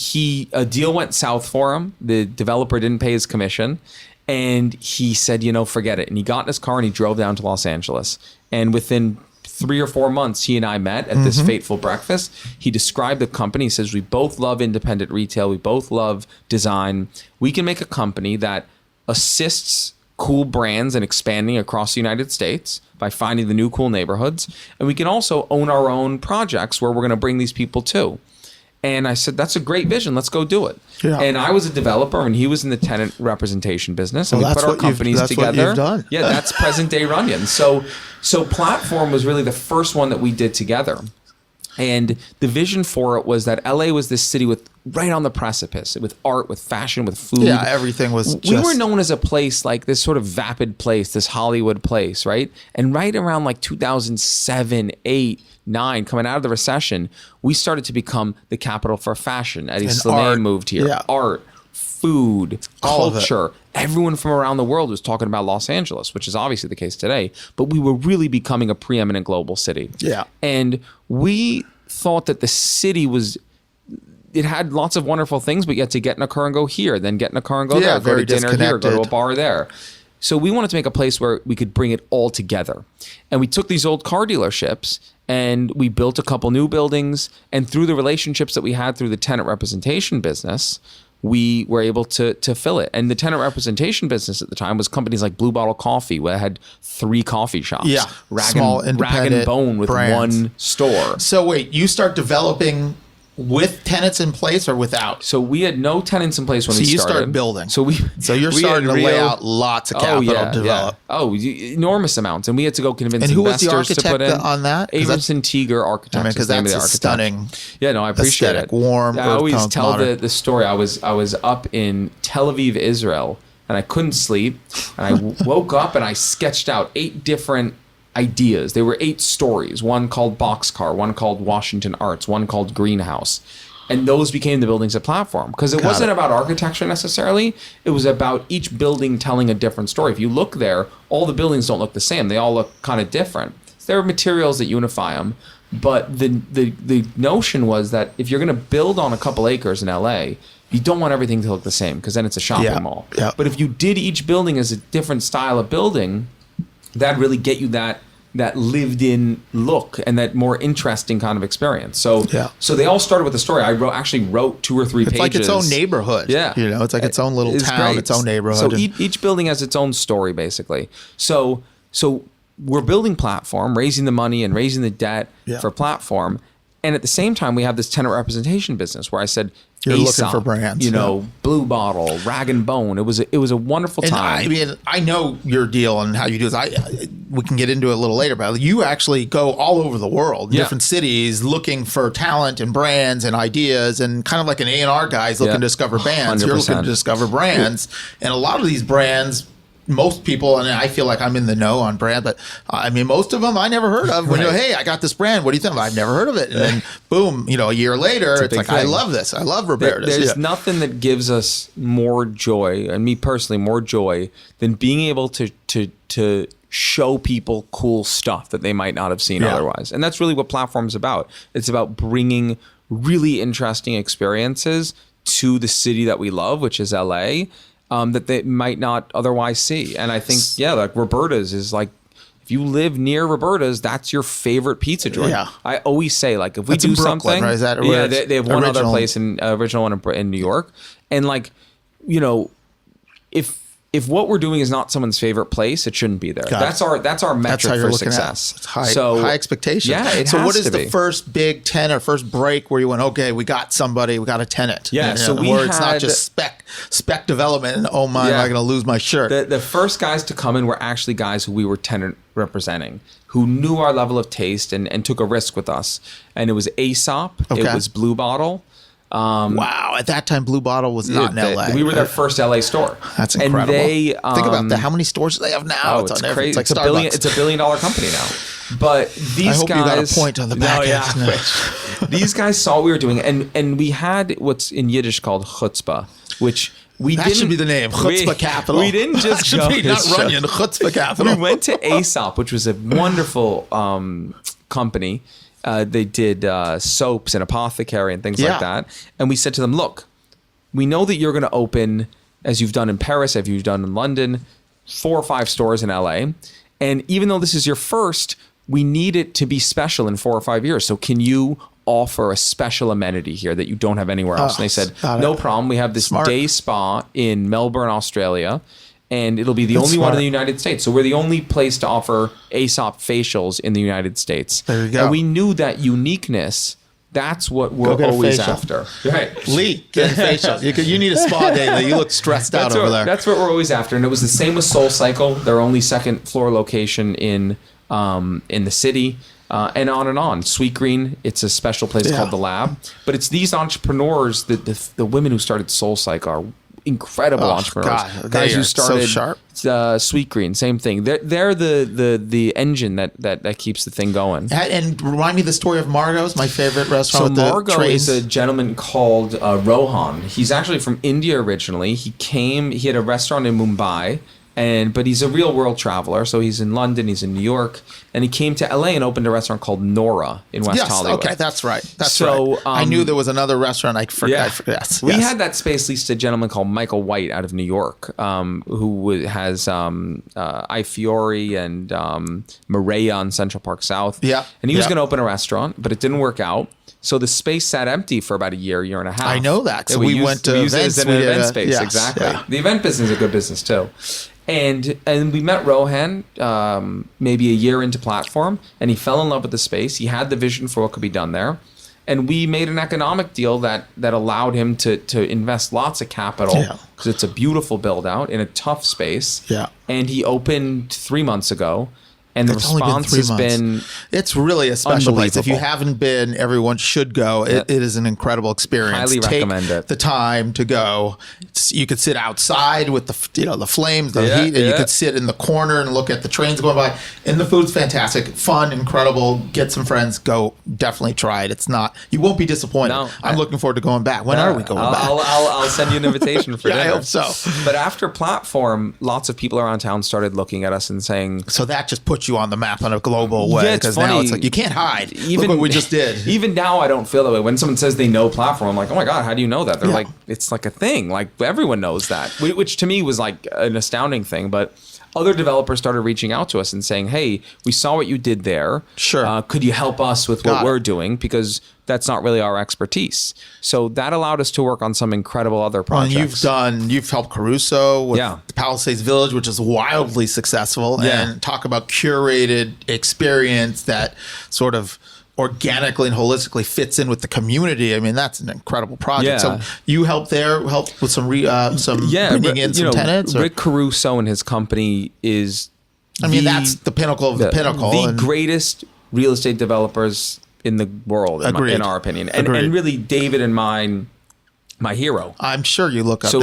C: a deal went south for him. The developer didn't pay his commission. And he said, forget it. And he got in his car and he drove down to Los Angeles. And within 3 or 4 months, he and I met at this fateful breakfast. He described the company. He says, we both love independent retail. We both love design. We can make a company that assists cool brands and expanding across the United States by finding the new cool neighborhoods. And we can also own our own projects where we're going to bring these people to. And I said, that's a great vision. Let's go do it. Yeah. And I was a developer and he was in the tenant representation business. And we put our companies together. That's what you've done. Yeah, that's present day Runyon. So Platform was really the first one that we did together. And the vision for it was that LA was this city right on the precipice with art, with fashion, with food.
A: Yeah, everything was
C: We were known as a place like this sort of vapid place, this Hollywood place, right? And right around like 2007, 8, 9, coming out of the recession, we started to become the capital for fashion. Eddie Slimane moved here. Yeah. Art, food, culture. Everyone from around the world was talking about Los Angeles, which is obviously the case today. But we were really becoming a preeminent global city. Yeah. And we thought that the city it had lots of wonderful things, but you had to get in a car and go here, then get in a car and go there, go to dinner here, go to a bar there. So we wanted to make a place where we could bring it all together. And we took these old car dealerships and we built a couple new buildings. And through the relationships that we had through the tenant representation business, we were able to fill it. And the tenant representation business at the time was companies like Blue Bottle Coffee, where it had 3 coffee shops. Yeah,
A: small independent
C: Rag and Bone with
A: brands.
C: 1 store.
A: So wait, you start developing with tenants in place or without?
C: So we had no tenants in place when we started.
A: So you start building.
C: So
A: you're starting to lay out lots of capital to develop.
C: Yeah. Oh, enormous amounts. And we had to go convince
A: investors
C: to put in.
A: And who was the architect on that?
C: Abramson Tiger Architects.
A: Because that's a stunning
C: I appreciate
A: aesthetic,
C: it.
A: warm,
C: I always tell the story. I was up in Tel Aviv, Israel, and I couldn't sleep. And I woke up and I sketched out 8 different ideas. They were 8 stories. One called Boxcar, one called Washington Arts, one called Greenhouse. And those became the buildings at Platform. Because it wasn't about architecture necessarily. It was about each building telling a different story. If you look there, all the buildings don't look the same. They all look kind of different. There are materials that unify them. But the notion was that if you're going to build on a couple acres in LA, you don't want everything to look the same because then it's a shopping mall. Yeah. But if you did each building as a different style of building, that'd really get you that lived-in look and that more interesting kind of experience. So they all started with a story. I actually wrote 2 or 3 pages.
A: It's like its own neighborhood. Yeah. It's like its own little town, great. Its own neighborhood.
C: So each building has its own story, basically. So we're building Platform, raising the money and raising the debt for Platform. And at the same time, we have this tenant representation business where I said,
A: you're looking for brands,
C: Blue Bottle, Rag and Bone. It was a wonderful time.
A: I know your deal and how you do this. we can get into it a little later, but you actually go all over the world, different cities, looking for talent and brands and ideas, and kind of like an A&R guy's looking to discover bands.
C: 100%.
A: You're looking to discover brands, and a lot of these brands, most people, and I feel like I'm in the know on brand, but I mean, most of them I never heard of. When you go, hey, I got this brand, what do you think? I've never heard of it. And then boom, a year later, it's like, I love this. I love Roberta's.
C: There's nothing that gives us more joy, and me personally, more joy than being able to show people cool stuff that they might not have seen otherwise. And that's really what Platform's about. It's about bringing really interesting experiences to the city that we love, which is LA. That they might not otherwise see. And I think, like Roberta's is like, if you live near Roberta's, that's your favorite pizza joint. Yeah. I always say, like, if we do
A: Brooklyn,
C: something,
A: right? Is that
C: they have one other place original one in New York. And like, if what we're doing is not someone's favorite place, it shouldn't be there. That's our metric for success.
A: It's high expectations.
C: Yeah,
A: so what is the first big tenant or first break where you went, okay, we got somebody, we got a tenant?
C: Yeah,
A: it's not just spec development and am I going to lose my shirt?
C: The first guys to come in were actually guys who we were tenant representing, who knew our level of taste and took a risk with us. And it was Aesop, it was Blue Bottle.
A: Wow, at that time, Blue Bottle was not in LA.
C: We were their first LA store.
A: That's incredible. And they think about that. How many stores do they have now?
C: Oh, it's crazy. It's like Starbucks. It's $1 billion company now. But these guys,
A: you got a point on the back end.
C: These guys saw what we were doing, and we had what's in Yiddish called chutzpah, which
A: that should be the name, Chutzpah Capital.
C: We didn't just
A: go. Not Runyon, Chutzpah Capital.
C: We went to Aesop, which was a wonderful company. They did soaps and apothecary and things like that. And we said to them, look, we know that you're going to open, as you've done in Paris, as you've done in London, 4 or 5 stores in LA. And even though this is your first, we need it to be special in 4 or 5 years. So can you offer a special amenity here that you don't have anywhere else? And they said, no problem. We have this day spa in Melbourne, Australia. And it'll be the only one in the United States. So we're the only place to offer Aesop facials in the United States.
A: There you go.
C: And we knew that uniqueness, that's what we're always after. Right.
A: Lee, get a facial. You need a spa day, Lee. You look stressed out over there.
C: That's what we're always after. And it was the same with Soul Cycle, their only second floor location in the city. And on and on. Sweet Green, it's a special place called The Lab. But it's these entrepreneurs, the women who started Soul Cycle are incredible entrepreneurs.
A: God,
C: guys who started
A: so sharp.
C: Sweet Green, same thing. They're the engine that keeps the thing going.
A: And remind me the story of Margot's, my favorite restaurant.
C: So Margot is a gentleman called Rohan. He's actually from India originally. He had a restaurant in Mumbai. But he's a real world traveler. So he's in London, he's in New York, and he came to LA and opened a restaurant called Nora in West Hollywood.
A: Okay, that's right. Right. I knew there was another restaurant. I forgot. Yes.
C: We had that space leased to a gentleman called Michael White out of New York, who has I Fiore and Maria on Central Park South.
A: Yeah.
C: And he was going to open a restaurant, but it didn't work out. So the space sat empty for about a year and a half.
A: I know that. So we went to
C: use it as an event space. Yes, exactly. Yeah. The event business is a good business too. And we met Rohan maybe a year into Platform, and he fell in love with the space. He had the vision for what could be done there. And we made an economic deal that allowed him to invest lots of capital because it's a beautiful build out in a tough space.
A: Yeah.
C: And he opened 3 months ago. And the response has been
A: it's really a special place. If you haven't been, everyone should go. It is an incredible experience.
C: Highly recommend it.
A: The time to go. You could sit outside with the flames, the heat, and you could sit in the corner and look at the trains going by. And the food's fantastic, fun, incredible. Get some friends, go. Definitely try it. You won't be disappointed. No, I'm looking forward to going back. When are we going back?
C: I'll send you an invitation for dinner.
A: I hope so.
C: But after Platform, lots of people around town started looking at us and saying,
A: so that just puts you on the map in a global way, because now it's like you can't hide. Look what we just did.
C: Even now, I don't feel that way. When someone says they know Platform, I'm like, oh my God, how do you know that? They're like, it's like a thing. Like everyone knows that, which to me was like an astounding thing. But other developers started reaching out to us and saying, hey, we saw what you did there.
A: Sure.
C: Could you help us with what we're doing? Because that's not really our expertise. So that allowed us to work on some incredible other projects.
A: You've helped Caruso with the Palisades Village, which is wildly successful, and talk about curated experience that sort of organically and holistically fits in with the community. I mean, that's an incredible project. So you help with some bringing in some tenants?
C: Rick Caruso and his company is
A: I mean, that's the pinnacle of the pinnacle.
C: The greatest real estate developers in the world, in our opinion. And really, David and my hero.
A: I'm sure you look up. You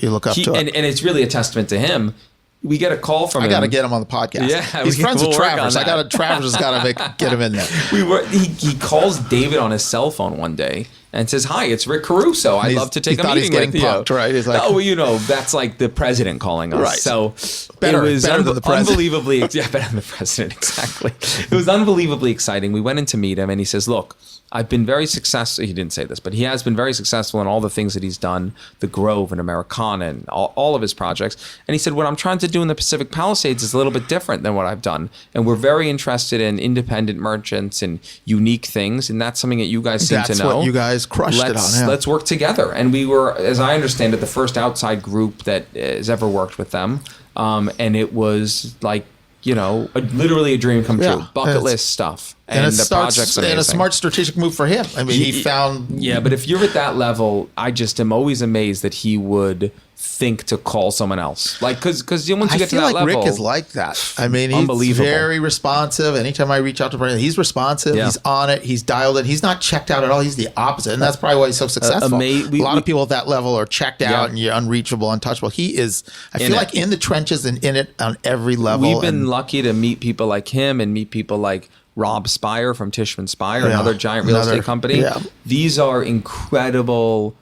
A: look up to it,
C: and it's really a testament to him. We get a call from him.
A: I got to get him on the podcast.
C: Yeah,
A: he's friends with Travers. Travers has got to get him in there.
C: He calls David on his cell phone one day and says, "Hi, it's Rick Caruso. I'd love to take a meeting with you."
A: Punked, right? He's like,
C: "Oh, well, that's like the president calling us."
A: Right.
C: So
A: better than the president.
C: Unbelievably, better than the president. Exactly. It was unbelievably exciting. We went in to meet him, and he says, "Look, I've been very successful." He didn't say this, but he has been very successful in all the things that he's done, the Grove and Americana and all of his projects. And he said, what I'm trying to do in the Pacific Palisades is a little bit different than what I've done. And we're very interested in independent merchants and unique things. And that's something that you guys seem to know.
A: That's what you guys crushed it on. Yeah.
C: Let's work together. And we were, as I understand it, the first outside group that has ever worked with them. And it was like, literally a dream come true. Bucket list stuff. And the project's amazing.
A: And a smart strategic move for him. I mean, he found...
C: Yeah, but if you're at that level, I just am always amazed that he would think to call someone else. Like, because once you get to that level... I feel like
A: Rick is like that. I mean, he's very responsive. Anytime I reach out to him, he's responsive. Yeah. He's on it. He's dialed in. He's not checked out at all. He's the opposite. And that's probably why he's so successful. A lot of people at that level are checked out and you're unreachable, untouchable. He is, I feel like, in the trenches and in it on every level.
C: We've been lucky to meet people like him and meet people like Rob Spire from Tishman Spire, another giant real estate company. Yeah. These are incredibly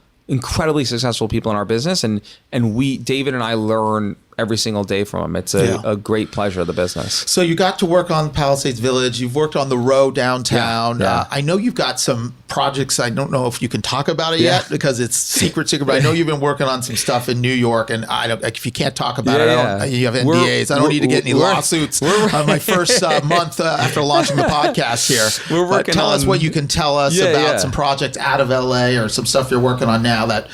C: successful people in our business, and David and I learn every single day from them. It's a great pleasure of the business.
A: So you got to work on Palisades Village. You've worked on the Row downtown.
C: Yeah.
A: I know you've got some projects. I don't know if you can talk about it yet because it's secret. But I know you've been working on some stuff in New York, and if you can't talk about it, you have NDAs. I don't need to get any lawsuits on my first month after launching the podcast here. Tell us what you can tell us about some projects out of LA or some stuff you're working on now that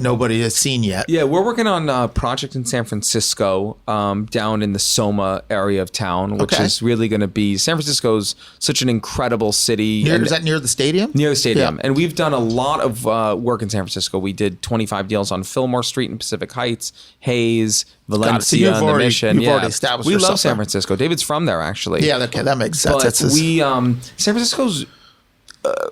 A: nobody has seen yet.
C: Yeah, we're working on a project in San Francisco, down in the Soma area of town, which is really going to be... San Francisco's such an incredible city.
A: Is that near the stadium?
C: Near the stadium. Yeah. And we've done a lot of work in San Francisco. We did 25 deals on Fillmore Street in Pacific Heights, Hayes, Valencia, and the Mission.
A: You've already established
C: yourself. We love San Francisco. David's from there, actually.
A: Yeah, okay, that makes sense.
C: But San Francisco's...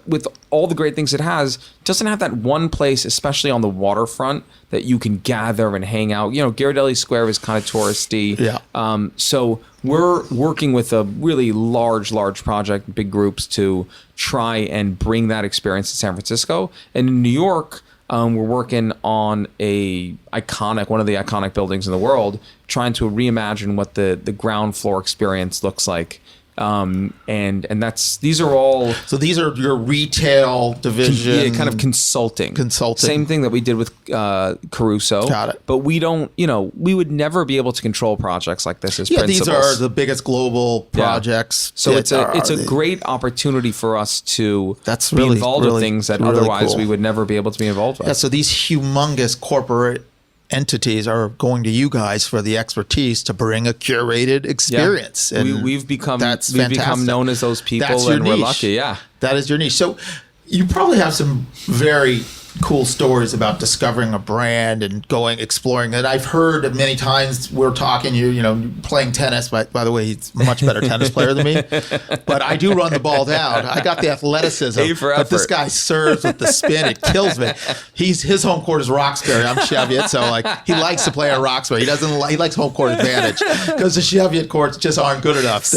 C: with all the great things it has, doesn't have that one place, especially on the waterfront, that you can gather and hang out. Ghirardelli Square is kind of touristy.
A: Yeah.
C: So we're working with a really large project, big groups, to try and bring that experience to San Francisco. And in New York, we're working on one of the iconic buildings in the world, trying to reimagine what the ground floor experience looks like. And these are all...
A: So these are your retail division...
C: kind of consulting. Same thing that we did with Caruso.
A: Got it.
C: But we don't, we would never be able to control projects like this as principals.
A: These are the biggest global projects.
C: So it's a great opportunity for us to be involved with things that otherwise we would never be able to be involved with.
A: Yeah, so these humongous corporate entities are going to you guys for the expertise to bring a curated experience.
C: Yeah.
A: And
C: we've become known as those people, and we're lucky. Yeah,
A: that is your niche. So you probably have some very cool stories about discovering a brand and exploring it. I've heard many times we're talking, playing tennis. By the way, he's a much better tennis player than me. But I do run the ball down. I got the athleticism. But this guy serves with the spin. It kills me. His home court is Roxbury. I'm Cheviot, so he likes to play at Roxbury. He likes home court advantage because the Cheviot courts just aren't good enough.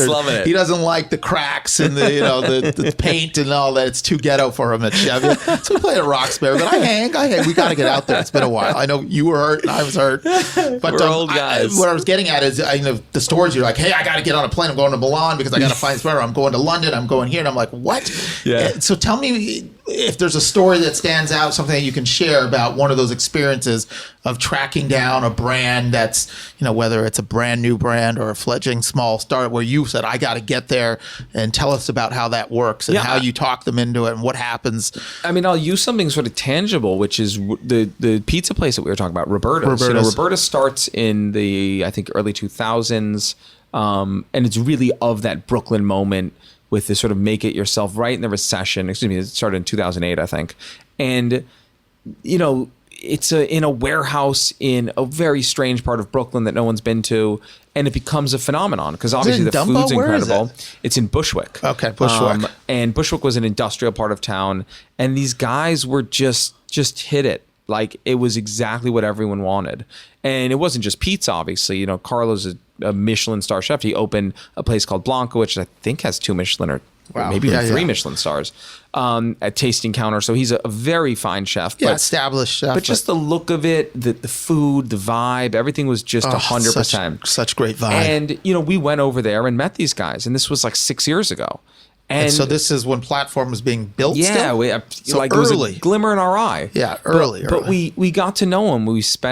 A: He doesn't like the cracks and the paint and all that. It's too ghetto for him at Cheviot. So we play at Roxbury. But I hang. We got to get out there. It's been a while. I know you were hurt and I was hurt. But
C: we're old guys.
A: What I was getting at is, the stories you're like, hey, I got to get on a plane. I'm going to Milan because I got to find sweater. I'm going to London. I'm going here. And I'm like, what?
C: Yeah.
A: So tell me if there's a story that stands out, something that you can share about one of those experiences of tracking down a brand that's, whether it's a brand new brand or a fledgling small start where you said, I got to get there, and tell us about how that works and how you talk them into it and what happens.
C: I mean, I'll use something sort of tangible, which is the pizza place that we were talking about, Roberta's. Roberta starts in the, I think, early 2000s, and it's really of that Brooklyn moment with this sort of make it yourself right in the recession. Excuse me, it started in 2008, I think. And, it's in a warehouse in a very strange part of Brooklyn that no one's been to, and it becomes a phenomenon because obviously the
A: Dumbo?
C: food's
A: Where is
C: incredible.
A: it?
C: It's in Bushwick.
A: Okay, Bushwick.
C: And Bushwick was an industrial part of town, and these guys were just hit it. Like, it was exactly what everyone wanted. And it wasn't just pizza, obviously. You know, Carlo's a Michelin star chef. He opened a place called Blanco, which I think has 2 Michelin or maybe even 3 Michelin stars at Tasting Counter. So he's a very fine chef.
A: Yeah, established chef.
C: But just the look of it, the food, the vibe, everything was just 100%.
A: Such great vibe.
C: And, you know, we went over there and met these guys. And this was like 6 years ago.
A: And so this is when Platform was being built still?
C: So like early. It was a glimmer in our eye.
A: Yeah, early.
C: But we got to know them.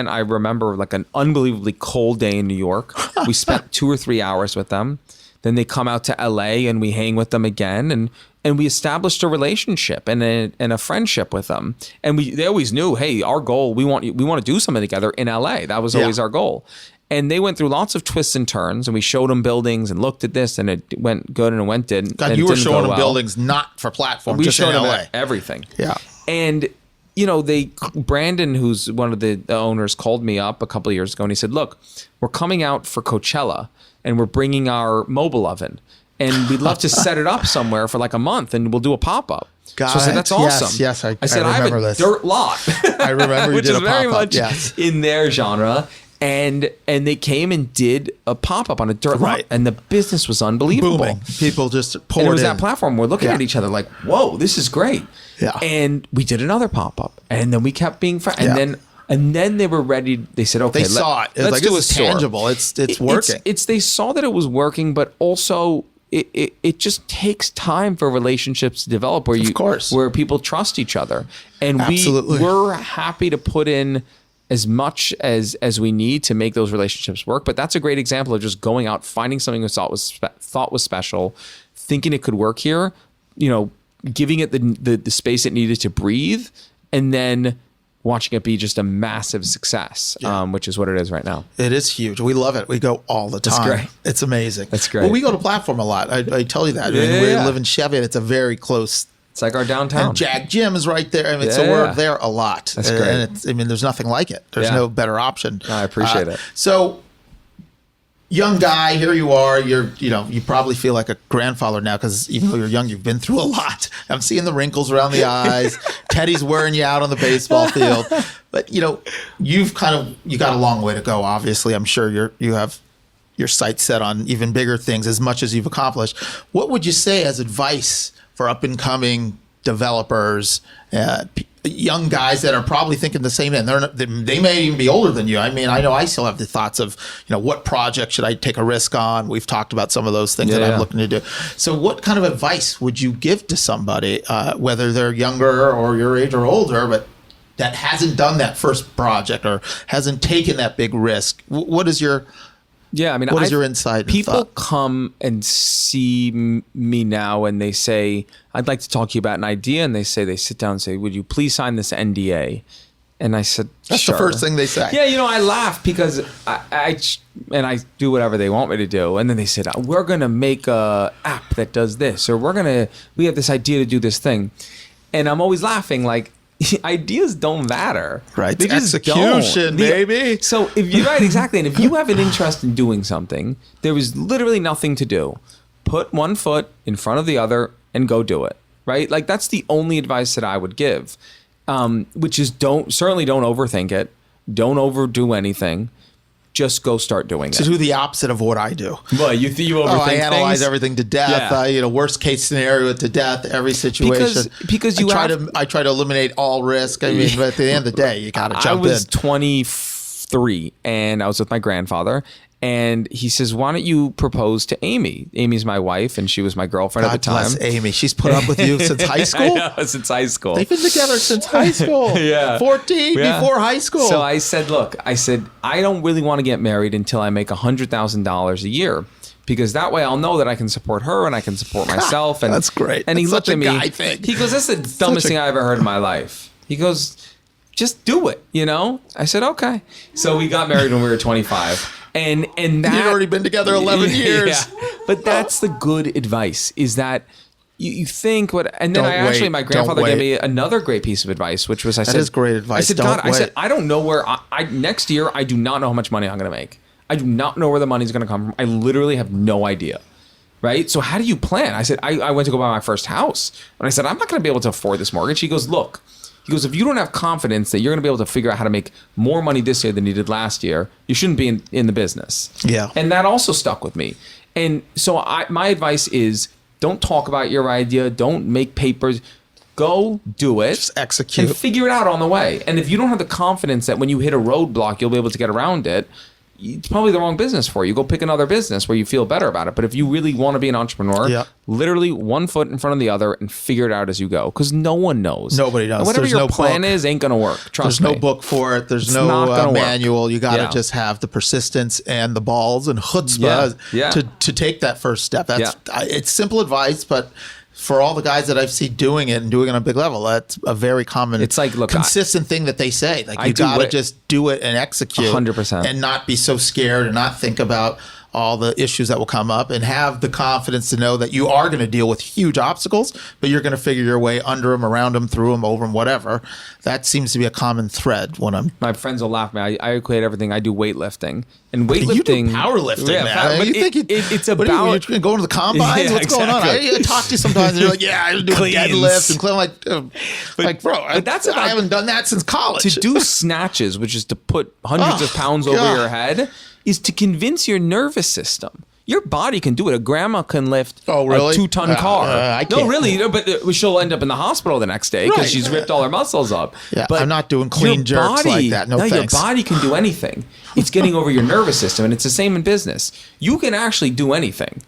C: I remember like an unbelievably cold day in New York. We spent 2 or 3 hours with them. Then they come out to LA and we hang with them again. And we established a relationship and a friendship with them. And they always knew, hey, our goal, we want to do something together in LA. That was always our goal. And they went through lots of twists and turns, and we showed them buildings and looked at this, and it went good and it went didn't.
A: God, you were showing them buildings not for Platform, just in LA.
C: Everything.
A: Yeah.
C: And, you know, Brandon, who's one of the owners, called me up a couple of years ago, and he said, look, we're coming out for Coachella, and we're bringing our mobile oven, and we'd love to set it up somewhere for like a month, and we'll do a pop-up. So I said, that's awesome.
A: Yes,
C: I said, I have a dirt lot.
A: I remember you
C: which
A: did
C: is
A: a
C: very
A: pop-up.
C: much
A: Yes.
C: in their genre. And they came and did a pop-up on a dirt lot, and the business was unbelievable.
A: Booming. People just poured
C: and it was
A: in.
C: that platform. We're looking at each other like, whoa, this is great.
A: Yeah.
C: And we did another pop-up, and then we kept being friends. And then they were ready. They said, okay,
A: they saw it. It was like, this is tangible. It's working.
C: They saw that it was working, but also it just takes time for relationships to develop where people trust each other. And we're happy to put in as much as we need to make those relationships work. But that's a great example of just going out, finding something we thought was special, thinking it could work here, you know, giving it the space it needed to breathe, and then watching it be just a massive success, which is what it is right now.
A: It is huge. We love it. We go all the time.
C: That's great.
A: It's amazing.
C: That's great.
A: Well, we go to Platform a lot. I tell you that. We live in Cheviot. It's a very close.
C: It's like our downtown.
A: And Jag Gym is right there. I mean, so we're there a lot.
C: That's great.
A: And there's nothing like it. There's no better option.
C: I appreciate it.
A: So, young guy, here you are. You probably feel like a grandfather now because even though you're young, you've been through a lot. I'm seeing the wrinkles around the eyes. Teddy's wearing you out on the baseball field. But you got a long way to go. Obviously, I'm sure you have your sights set on even bigger things. As much as you've accomplished, what would you say as advice for up and coming developers, young guys that are probably thinking the same thing? They may even be older than you. I mean, I know I still have the thoughts of, what project should I take a risk on? We've talked about some of those things that I'm looking to do. So what kind of advice would you give to somebody, whether they're younger or your age or older, but that hasn't done that first project or hasn't taken that big risk? What is your...
C: Yeah, I mean,
A: what is your insight?
C: People come and see me now and they say, I'd like to talk to you about an idea. And they sit down and say, would you please sign this NDA? And I said,
A: that's
C: sure.
A: The first thing they say.
C: Yeah, I laugh because I do whatever they want me to do. And then they said, we're going to make a app that does this, or we have this idea to do this thing. And I'm always laughing like, ideas don't matter.
A: Right. They execution, baby.
C: So if you're right, exactly. And if you have an interest in doing something, there is literally nothing to do. Put one foot in front of the other and go do it. Right? Like that's the only advice that I would give. Which is certainly don't overthink it. Don't overdo anything. Just go start doing it.
A: To do the opposite of what I do.
C: Well, you overthink
A: I analyze
C: things?
A: Everything to death.
C: Yeah.
A: Worst case scenario to death. Every situation.
C: Because
A: I try to eliminate all risk. I mean, but at the end of the day, you got to jump in.
C: I was 23 and I was with my grandfather. And he says, why don't you propose to Amy? Amy's my wife, and she was my girlfriend at the time.
A: God bless Amy. She's put up with you since high school?
C: I know, since high school.
A: They've been together since high school. 14, before high school.
C: So I said, look, I don't really want to get married until I make $100,000 a year. Because that way I'll know that I can support her and I can support myself. And
A: that's great.
C: And he looked at me.
A: Guy thing.
C: He goes, that's the dumbest thing I ever heard in my life. He goes, just do it, I said, okay. So we got married when we were 25. And that
A: you'd already been together 11 years.
C: Yeah. But that's the good advice, is that you think what, and then
A: Don't wait.
C: my grandfather
A: Don't
C: gave
A: wait.
C: me another great piece of advice, which was, I said,
A: is great advice.
C: I said,
A: Don't
C: God, I said,
A: wait.
C: I don't know where next year, I do not know how much money I'm going to make. I do not know where the money's going to come from. I literally have no idea. Right? So how do you plan? I said, I went to go buy my first house. And I said, I'm not going to be able to afford this mortgage. He goes, look, if you don't have confidence that you're going to be able to figure out how to make more money this year than you did last year, you shouldn't be in the business.
A: Yeah.
C: And that also stuck with me. And so my advice is, don't talk about your idea. Don't make papers. Go do it.
A: Just execute.
C: And figure it out on the way. And if you don't have the confidence that when you hit a roadblock, you'll be able to get around it, it's probably the wrong business for you. Go pick another business where you feel better about it. But if you really want to be an entrepreneur, literally one foot in front of the other and figure it out as you go. Because no one knows.
A: Nobody knows.
C: And whatever
A: There's
C: your
A: no
C: plan
A: book.
C: is ain't going to work. Trust
A: There's
C: me.
A: no book for it. There's
C: It's not
A: no
C: gonna work.
A: manual. You got to
C: Yeah.
A: just have the persistence and the balls and chutzpah
C: Yeah.
A: to take that first step. That's it's simple advice, but for all the guys that I've seen doing it and doing it on a big level, that's a very common,
C: It's like, look,
A: consistent thing that they say. Like
C: I
A: you
C: do
A: got to
C: what-
A: just do it and execute
C: 100%.
A: and not be so scared and not think about all the issues that will come up, and have the confidence to know that you are going to deal with huge obstacles, but you're going to figure your way under them, around them, through them, over them, whatever. That seems to be a common thread when I'm.
C: My friends will laugh at me. I equate everything. I do weightlifting. And weightlifting.
A: You do powerlifting, man.
C: But
A: You think
C: it's
A: what are
C: about.
A: you going to go to the combines?
C: Yeah,
A: What's going on?
C: exactly.
A: I talk to you sometimes, and you're like, "Yeah, I do a
C: Cleans.
A: deadlift," and I'm like, bro,
C: that's
A: I
C: about-
A: haven't done that since college.
C: To do snatches, which is to put hundreds of pounds over
A: God.
C: your head, is to convince your nervous system. Your body can do it. A grandma can lift a 2-ton car.
A: I
C: No,
A: can't.
C: really, but she'll end up in the hospital the next day because
A: Right.
C: she's ripped all her muscles up.
A: Yeah,
C: but
A: I'm not doing clean
C: your
A: jerks like that. No, thanks.
C: your body can do anything. It's getting over your nervous system, and it's the same in business. You can actually do anything,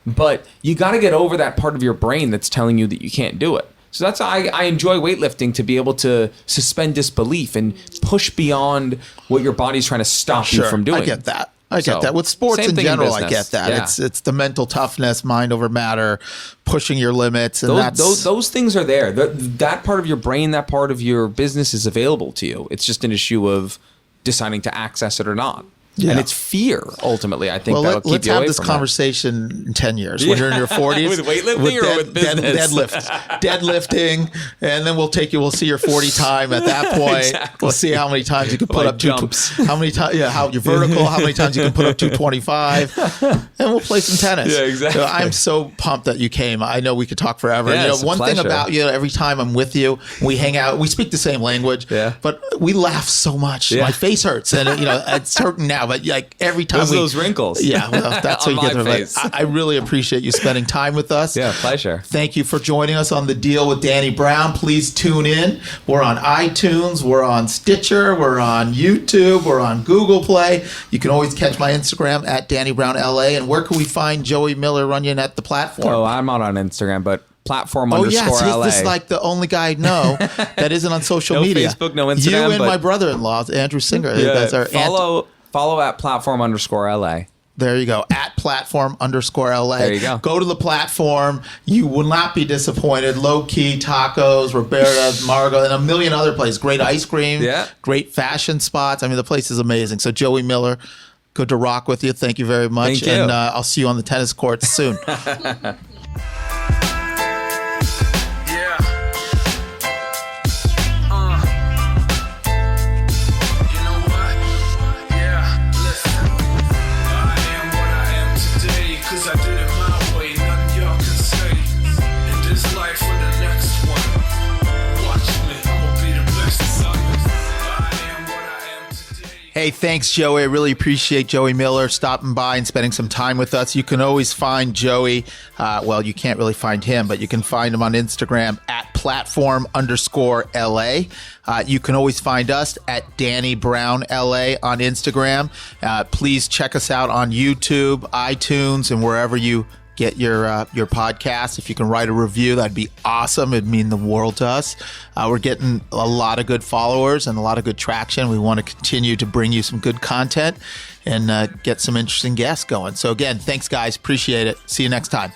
C: but you got to get over that part of your brain that's telling you that you can't do it. So that's why I enjoy weightlifting, to be able to suspend disbelief and push beyond what your body's trying to stop you from doing.
A: I get that. I get
C: So,
A: that. With sports
C: same
A: in
C: thing in
A: general, I
C: business.
A: get that.
C: Yeah.
A: It's the mental toughness, mind over matter, pushing your limits, and
C: Those things are there. That part of your brain, that part of your business is available to you. It's just an issue of deciding to access it or not.
A: Yeah.
C: And it's fear, ultimately, I think,
A: Well,
C: that'll keep
A: let's
C: you
A: have
C: away
A: this
C: from
A: conversation in 10 years when you're in your 40s.
C: With weightlifting or with business?
A: Deadlifting, and then we'll see your 40 time at that point.
C: Exactly.
A: We'll see how many times you can put
C: Like
A: up
C: jumps.
A: how many times, how you're vertical, how many times you can put up 225, and we'll play some tennis.
C: Yeah, exactly.
A: I'm so pumped that you came. I know we could talk forever.
C: Yeah, it's a
A: one thing
C: pleasure.
A: about you, every time I'm with you, we hang out, we speak the same language, but we laugh so much.
C: Yeah.
A: My face hurts, and it's hurting now, but like every time
C: Those wrinkles.
A: yeah, well, that's
C: On
A: what you get.
C: my
A: But
C: face.
A: I really appreciate you spending time with us.
C: Yeah, pleasure.
A: Thank you for joining us on The Deal with Danny Brown. Please tune in. We're on iTunes. We're on Stitcher. We're on YouTube. We're on Google Play. You can always catch my Instagram at Danny Brown LA. And where can we find Joey Miller Runyon at the platform?
C: Oh, I'm not on Instagram, but platform
A: Oh,
C: _
A: yes,
C: LA.
A: this is like the only guy I know that isn't on social
C: No
A: media.
C: Facebook, no Instagram,
A: You and
C: but-
A: my brother-in-law, Andrew Singer. You guys are
C: follow at platform _ LA.
A: There you go. At platform _ LA.
C: There you go.
A: Go to the platform. You will not be disappointed. Low key tacos, Roberta's, Margo, and a million other places. Great ice cream.
C: Yeah.
A: Great fashion spots. I mean, the place is amazing. So Joey Miller, good to rock with you. Thank you very much.
C: Thank you.
A: And I'll see you on the tennis courts soon.
B: Yeah. You know what? Yeah, listen. I am what I am today, 'cause I did it my way. Nothing y'all can say. In this life or the next one. Watch me, I'ma be the best. I am what I am today.
A: Hey, thanks, Joey. I really appreciate Joey Miller stopping by and spending some time with us. You can always find Joey. Well, you can't really find him, but you can find him on Instagram at platform _ LA. You can always find us at Danny Brown LA on Instagram. Please check us out on YouTube, iTunes, and wherever you get your podcast. If you can write a review, that'd be awesome. It'd mean the world to us. We're getting a lot of good followers and a lot of good traction. We want to continue to bring you some good content and get some interesting guests going. So again, thanks guys. Appreciate it. See you next time.